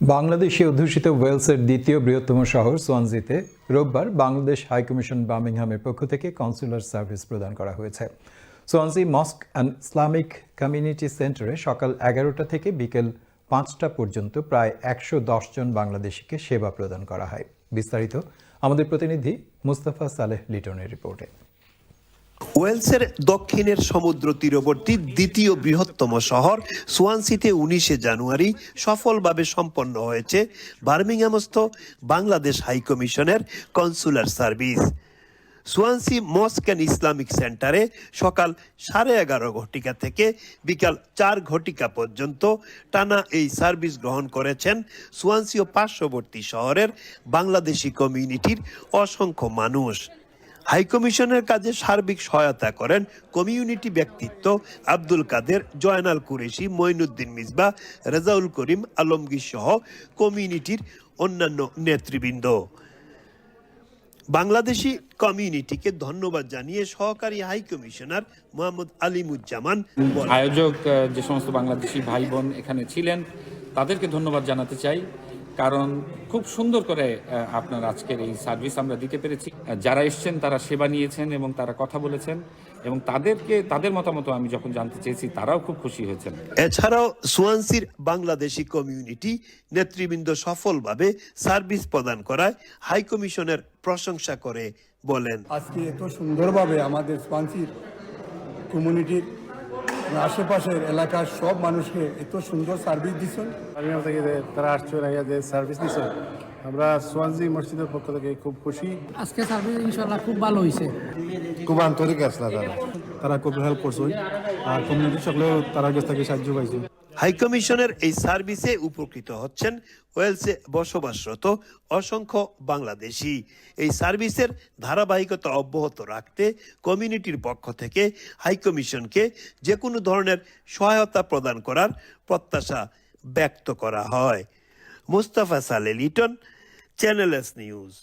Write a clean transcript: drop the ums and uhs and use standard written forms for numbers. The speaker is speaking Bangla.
বাংলাদেশে অধ্যুষিত ওয়েলসের দ্বিতীয় বৃহত্তম শহর সোয়ানজিতে রোববার বাংলাদেশ হাইকমিশন বার্মিংহামের পক্ষ থেকে কনসুলার সার্ভিস প্রদান করা হয়েছে। সোয়ানজি মস্ক অ্যান্ড ইসলামিক কমিউনিটি সেন্টারে সকাল 11টা থেকে বিকেল 5টা পর্যন্ত প্রায় 110 জন বাংলাদেশিকে সেবা প্রদান করা হয়। বিস্তারিত আমাদের প্রতিনিধি মুস্তাফা সালেহ লিটনের রিপোর্টে। ওয়েলসের দক্ষিণের সমুদ্র তীরবর্তী দ্বিতীয় বৃহত্তম শহর সোয়ানসিতে 19 জানুয়ারি সফলভাবে সম্পন্ন হয়েছে বার্মিংহামস্থ বাংলাদেশ হাইকমিশনের consular service. Swansea mosque and Islamic সেন্টারে সকাল 11:30 ঘটিকা থেকে বিকাল 4 ঘটিকা পর্যন্ত টানা এই সার্ভিস গ্রহণ করেছেন সোয়ানসি ও পার্শ্ববর্তী শহরের বাংলাদেশি কমিউনিটির অসংখ্য মানুষ। হাইকমিশনের কাজে সার্বিক সহায়তা করেন কমিউনিটি ব্যক্তিত্ব আব্দুল কাদের, জয়নাল কুরেশি, মঈনুদ্দিন মিসবাহ, রেজাউল করিম, আলমগীর সহ কমিউনিটির অন্যান্য নেতৃবৃন্দ। বাংলাদেশি কমিউনিটিকে ধন্যবাদ জানিয়ে সহকারী হাই কমিশনার মোহাম্মদ আলিমুজ্জামান আয়োজক যে সমস্ত বাংলাদেশি ভাই বোন এখানে ছিলেন তাদেরকে ধন্যবাদ জানাতে চাই, কারণ খুব সুন্দর করে আপনার আজকের এই সার্ভিস আমরা দিতে পেরেছি। যারা এসছেন তারা সেবা নিয়েছেন এবং তারা কথা বলেছেন এবং তাদের মতামত আমি যখন জানতে চেয়েছি তারাও খুব খুশি হয়েছেন। এছাড়াও সোয়ানসির বাংলাদেশি কমিউনিটি নেতৃবৃন্দ সফলভাবে সার্ভিস প্রদান করায় হাই কমিশনের প্রশংসা করে বলেন, আজকে এত সুন্দরভাবে আমাদের সোয়ানসির কমিউনিটির আশেপাশের এলাকার সব মানুষকে এত সুন্দর সার্ভিস দিচ্ছেন। থেকে তারা আসছে যে সার্ভিস দিচ্ছে, আমরা সোয়ানজি মসজিদের পক্ষ থেকে খুব খুশি। আজকে সার্ভিস ইনশাআল্লাহ খুব ভালো হয়েছে, খুব আন্তরিক আসলে তারা খুব হেল্প করছে আর কমিউনিটি সকলেও তারা কাছ থেকে সাহায্য পাইছে। হাইকমিশনের এই সার্ভিসে উপকৃত হচ্ছেন ওয়েলসে বসবাসরত অসংখ্য বাংলাদেশি। এই সার্ভিসের ধারাবাহিকতা অব্যাহত রাখতে কমিউনিটির পক্ষ থেকে হাইকমিশনকে যে কোনো ধরনের সহায়তা প্রদান করার প্রত্যাশা ব্যক্ত করা হয়। Mustafa Saleh Liton, channel S news.